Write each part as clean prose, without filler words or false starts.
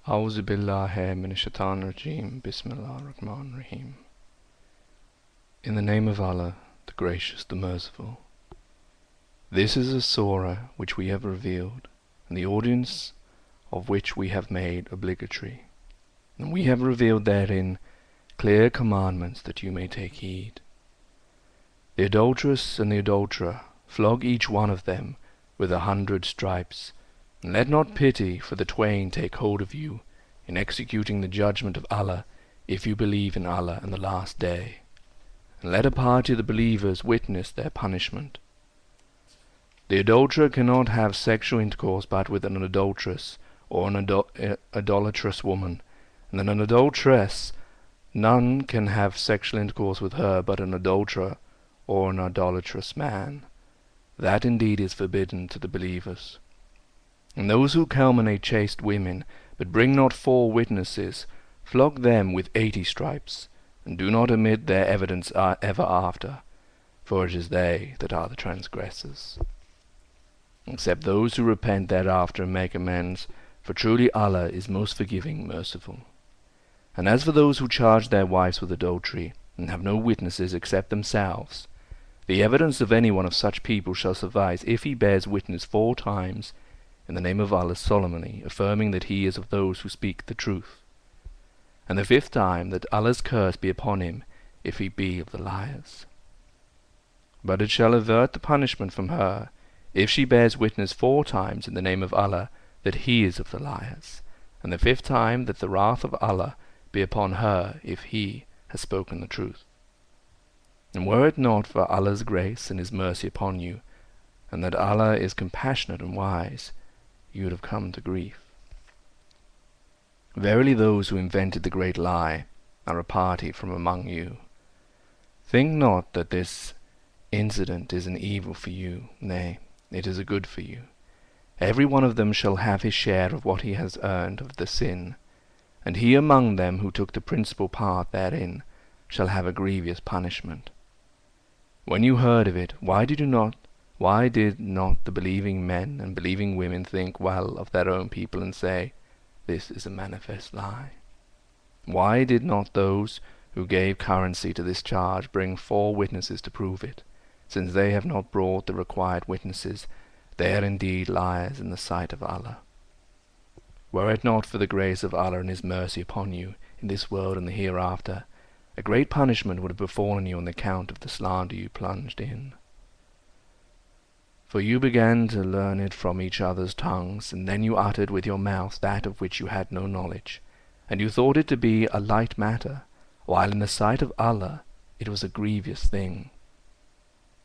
A'udhu billahi minash shaitanir rajeem. Bismillahir Rahmanir Rahim. In the name of Allah, the Gracious, the Merciful. This is a surah which we have revealed, and the audience of which we have made obligatory. And we have revealed therein clear commandments that you may take heed. The adulteress and the adulterer, flog each one of them with 100 stripes, and let not pity for the twain take hold of you in executing the judgment of Allah, if you believe in Allah and the last day. And let a party of the believers witness their punishment. The adulterer cannot have sexual intercourse but with an adulteress or an idolatrous woman, and an adulteress, none can have sexual intercourse with her but an adulterer or an idolatrous man. That indeed is forbidden to the believers. And those who calumniate chaste women, but bring not 4 witnesses, flog them with 80 stripes, and do not omit their evidence ever after, for it is they that are the transgressors. Except those who repent thereafter and make amends, for truly Allah is most forgiving, merciful. And as for those who charge their wives with adultery, and have no witnesses except themselves, the evidence of any one of such people shall suffice if he bears witness 4 times in the name of Allah solemnly, affirming that he is of those who speak the truth, and the 5th time that Allah's curse be upon him if he be of the liars. But it shall avert the punishment from her if she bears witness 4 times in the name of Allah that he is of the liars, and the 5th time that the wrath of Allah be upon her if he has spoken the truth. And were it not for Allah's grace and his mercy upon you, and that Allah is compassionate and wise, you would have come to grief. Verily those who invented the great lie are a party from among you. Think not that this incident is an evil for you, nay, it is a good for you. Every one of them shall have his share of what he has earned of the sin, and he among them who took the principal part therein shall have a grievous punishment. When you heard of it, why did not the believing men and believing women think well of their own people and say, this is a manifest lie? Why did not those who gave currency to this charge bring 4 witnesses to prove it? Since they have not brought the required witnesses, they are indeed liars in the sight of Allah. Were it not for the grace of Allah and his mercy upon you in this world and the hereafter, a great punishment would have befallen you on account of the slander you plunged in. For you began to learn it from each other's tongues, and then you uttered with your mouth that of which you had no knowledge, and you thought it to be a light matter, while in the sight of Allah it was a grievous thing.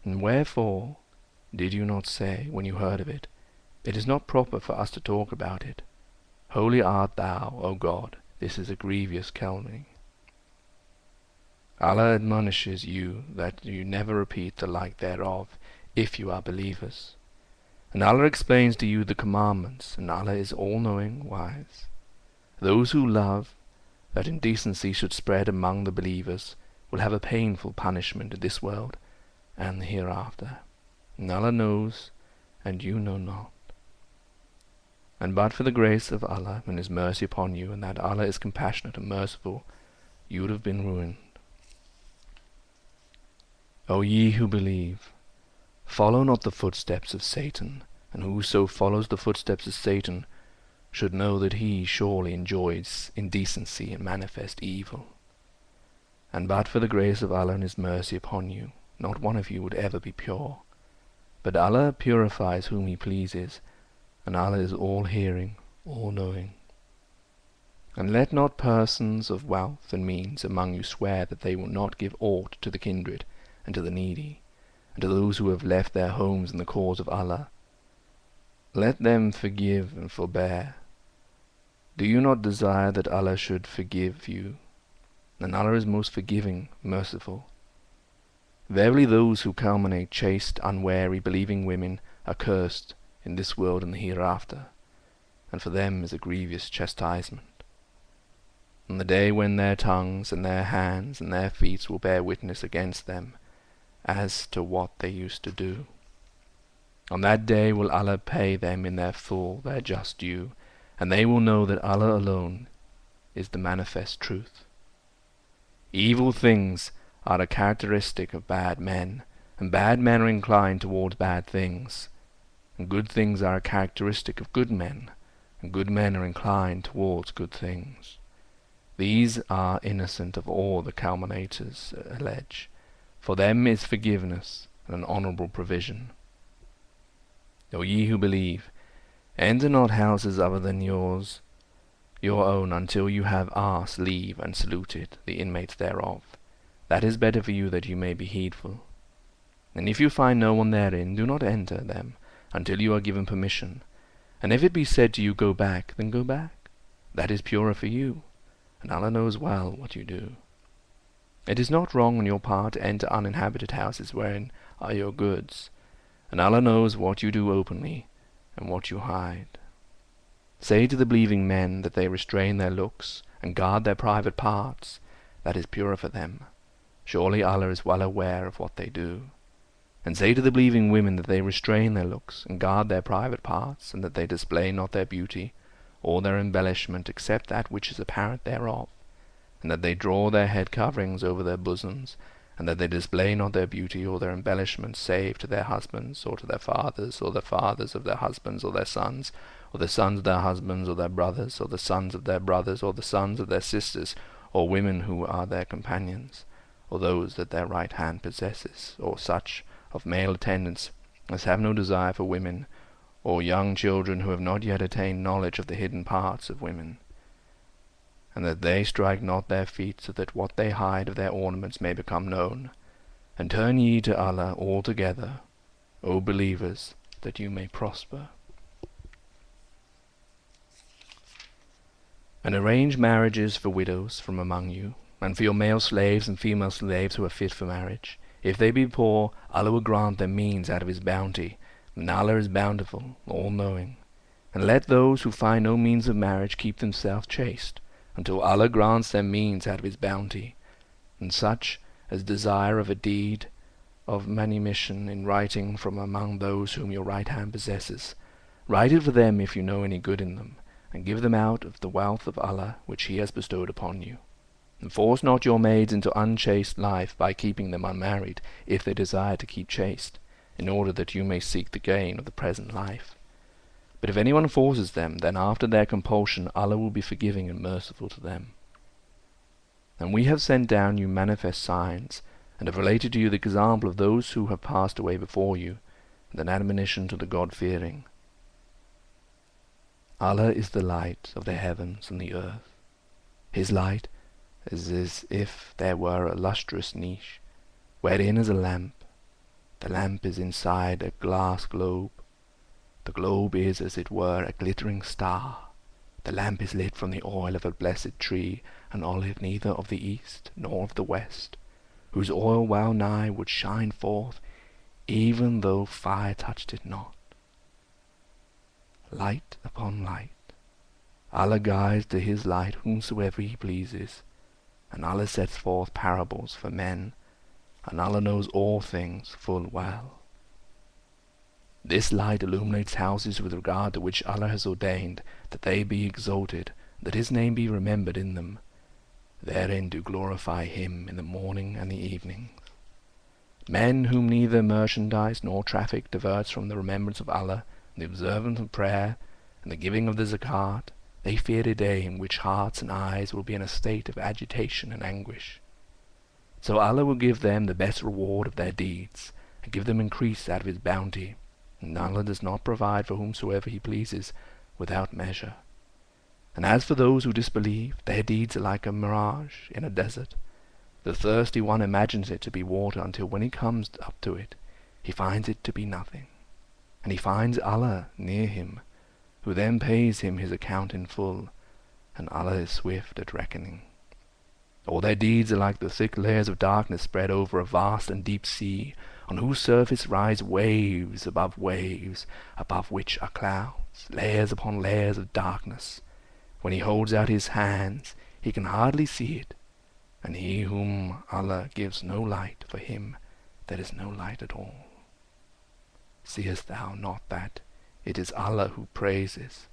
And wherefore did you not say, when you heard of it, it is not proper for us to talk about it? Holy art thou, O God, this is a grievous calumny. Allah admonishes you that you never repeat the like thereof, if you are believers. And Allah explains to you the commandments, and Allah is all-knowing, wise. Those who love that indecency should spread among the believers will have a painful punishment in this world and the hereafter. And Allah knows, and you know not. And but for the grace of Allah and his mercy upon you, and that Allah is compassionate and merciful, you would have been ruined. O ye who believe, follow not the footsteps of Satan, and whoso follows the footsteps of Satan should know that he surely enjoys indecency and manifest evil. And but for the grace of Allah and his mercy upon you, not one of you would ever be pure. But Allah purifies whom he pleases, and Allah is all-hearing, all-knowing. And let not persons of wealth and means among you swear that they will not give aught to the kindred, and to the needy, and to those who have left their homes in the cause of Allah. Let them forgive and forbear. Do you not desire that Allah should forgive you? And Allah is most forgiving, merciful. Verily those who calumniate chaste, unwary, believing women are cursed in this world and the hereafter, and for them is a grievous chastisement. On the day when their tongues and their hands and their feet will bear witness against them, as to what they used to do. On that day will Allah pay them in their full their just due, and they will know that Allah alone is the manifest truth. Evil things are a characteristic of bad men, and bad men are inclined towards bad things, and good things are a characteristic of good men, and good men are inclined towards good things. These are innocent of all the calumniators allege. For them is forgiveness and an honourable provision. O ye who believe, enter not houses other than your own, until you have asked leave and saluted the inmates thereof. That is better for you, that you may be heedful. And if you find no one therein, do not enter them until you are given permission. And if it be said to you, go back, then go back. That is purer for you, and Allah knows well what you do. It is not wrong on your part to enter uninhabited houses wherein are your goods, and Allah knows what you do openly and what you hide. Say to the believing men that they restrain their looks and guard their private parts. That is purer for them. Surely Allah is well aware of what they do. And say to the believing women that they restrain their looks and guard their private parts, and that they display not their beauty or their embellishment except that which is apparent thereof, and that they draw their head coverings over their bosoms, and that they display not their beauty or their embellishment save to their husbands, or to their fathers, or the fathers of their husbands, or their sons, or the sons of their husbands, or their brothers, or the sons of their brothers, or the sons of their sisters, or women who are their companions, or those that their right hand possesses, or such of male attendants as have no desire for women, or young children who have not yet attained knowledge of the hidden parts of women, and that they strike not their feet, so that what they hide of their ornaments may become known. And turn ye to Allah altogether, O believers, that you may prosper. And arrange marriages for widows from among you, and for your male slaves and female slaves who are fit for marriage. If they be poor, Allah will grant them means out of His bounty, and Allah is bountiful, all-knowing. And let those who find no means of marriage keep themselves chaste, until Allah grants them means out of His bounty, and such as desire of a deed of manumission in writing from among those whom your right hand possesses. Write it for them if you know any good in them, and give them out of the wealth of Allah which He has bestowed upon you. And force not your maids into unchaste life by keeping them unmarried, if they desire to keep chaste, in order that you may seek the gain of the present life. But if anyone forces them, then after their compulsion Allah will be forgiving and merciful to them. And we have sent down you manifest signs, and have related to you the example of those who have passed away before you, and an admonition to the God-fearing. Allah is the light of the heavens and the earth. His light is as if there were a lustrous niche, wherein is a lamp. The lamp is inside a glass globe. The globe is, as it were, a glittering star. The lamp is lit from the oil of a blessed tree, an olive neither of the east nor of the west, whose oil well nigh would shine forth, even though fire touched it not. Light upon light. Allah guides to His light whomsoever He pleases, and Allah sets forth parables for men, and Allah knows all things full well. This light illuminates houses with regard to which Allah has ordained that they be exalted, that His name be remembered in them. Therein do glorify Him in the morning and the evening. Men whom neither merchandise nor traffic diverts from the remembrance of Allah, and the observance of prayer, and the giving of the zakat, they fear a day in which hearts and eyes will be in a state of agitation and anguish. So Allah will give them the best reward of their deeds, and give them increase out of His bounty, and Allah does not provide for whomsoever He pleases without measure. And as for those who disbelieve, their deeds are like a mirage in a desert. The thirsty one imagines it to be water until when he comes up to it, he finds it to be nothing, and he finds Allah near him, who then pays him his account in full, and Allah is swift at reckoning. All their deeds are like the thick layers of darkness spread over a vast and deep sea, on whose surface rise waves, above which are clouds, layers upon layers of darkness. When he holds out his hands, he can hardly see it, and he whom Allah gives no light, for him there is no light at all. Seest thou not that it is Allah who praises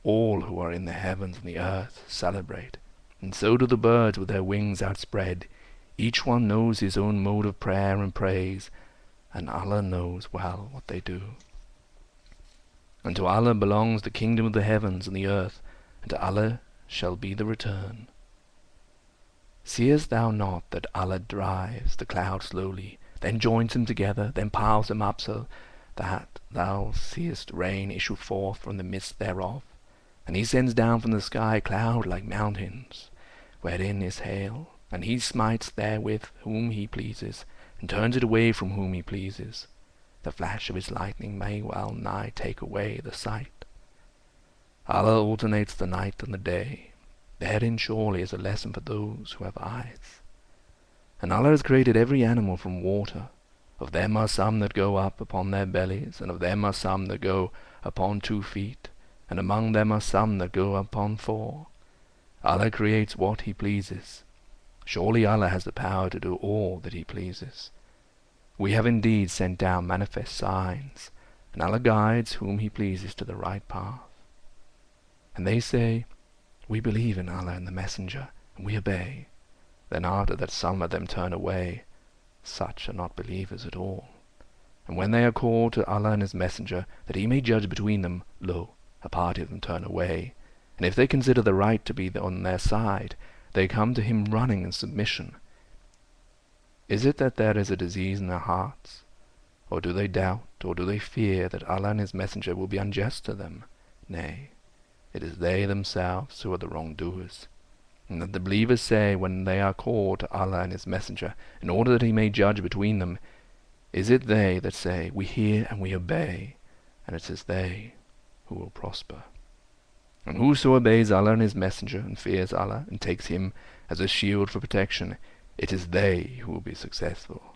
all who are in the heavens and the earth celebrate, and so do the birds with their wings outspread. Each one knows his own mode of prayer and praise, and Allah knows well what they do. And to Allah belongs the kingdom of the heavens and the earth, and to Allah shall be the return. Seest thou not that Allah drives the clouds slowly, then joins them together, then piles them up so that thou seest rain issue forth from the midst thereof? And he sends down from the sky cloud-like mountains, wherein is hail, and he smites therewith whom he pleases, and turns it away from whom he pleases. The flash of his lightning may well nigh take away the sight. Allah alternates the night and the day. Therein surely is a lesson for those who have eyes. And Allah has created every animal from water. Of them are some that go up upon their bellies, and of them are some that go upon 2 feet, and among them are some that go upon 4. Allah creates what he pleases. Surely Allah has the power to do all that he pleases. We have indeed sent down manifest signs, and Allah guides whom he pleases to the right path. And they say, we believe in Allah and the Messenger, and we obey. Then after that some of them turn away. Such are not believers at all. And when they are called to Allah and his Messenger, that he may judge between them, lo, a party of them turn away. And if they consider the right to be on their side, they come to him running in submission. Is it that there is a disease in their hearts? Or do they doubt, or do they fear that Allah and his Messenger will be unjust to them? Nay, it is they themselves who are the wrongdoers. And that the believers say when they are called to Allah and his Messenger, in order that he may judge between them, is it they that say, we hear and we obey, and it is they who will prosper. And whoso obeys Allah and his Messenger, and fears Allah, and takes him as a shield for protection, it is they who will be successful.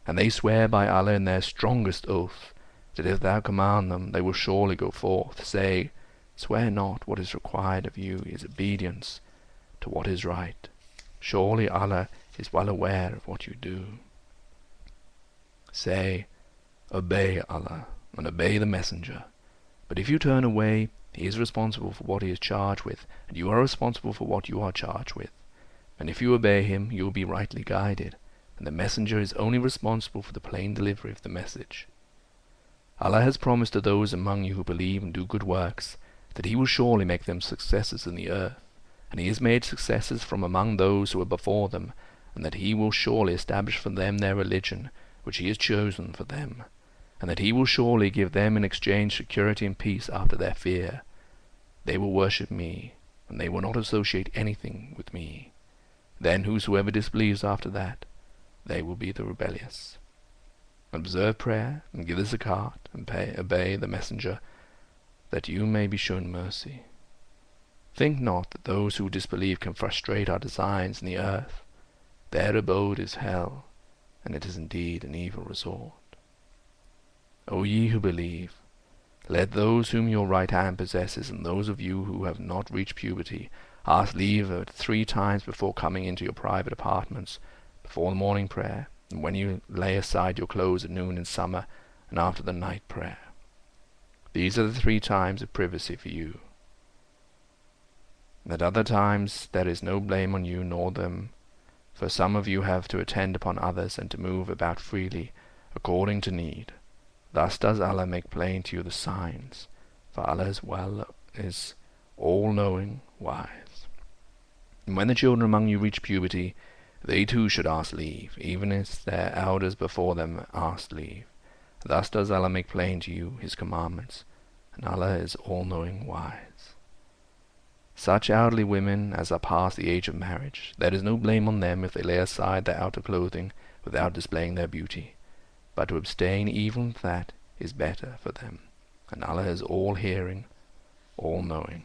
And they swear by Allah in their strongest oath, that if thou command them, they will surely go forth. Say, swear not. What is required of you is obedience to what is right. Surely Allah is well aware of what you do. Say, obey Allah, and obey the Messenger. But if you turn away, he is responsible for what he is charged with, and you are responsible for what you are charged with. And if you obey him, you will be rightly guided, and the Messenger is only responsible for the plain delivery of the message. Allah has promised to those among you who believe and do good works, that he will surely make them successors in the earth, and he has made successors from among those who were before them, and that he will surely establish for them their religion, which he has chosen for them, and that he will surely give them in exchange security and peace after their fear. They will worship me, and they will not associate anything with me. Then whosoever disbelieves after that, they will be the rebellious. Observe prayer, and give the zakat, and obey the Messenger, that you may be shown mercy. Think not that those who disbelieve can frustrate our designs in the earth. Their abode is hell, and it is indeed an evil resort. O ye who believe, let those whom your right hand possesses, and those of you who have not reached puberty, ask leave of it 3 times before coming into your private apartments, before the morning prayer, and when you lay aside your clothes at noon in summer, and after the night prayer. These are the 3 times of privacy for you. At other times there is no blame on you nor them, for some of you have to attend upon others and to move about freely, according to need. Thus does Allah make plain to you the signs, for Allah is all-knowing, wise. And when the children among you reach puberty, they too should ask leave, even as their elders before them asked leave. Thus does Allah make plain to you his commandments, and Allah is all-knowing, wise. Such elderly women as are past the age of marriage, there is no blame on them if they lay aside their outer clothing without displaying their beauty, but to abstain even that is better for them, and Allah is all-hearing, all-knowing.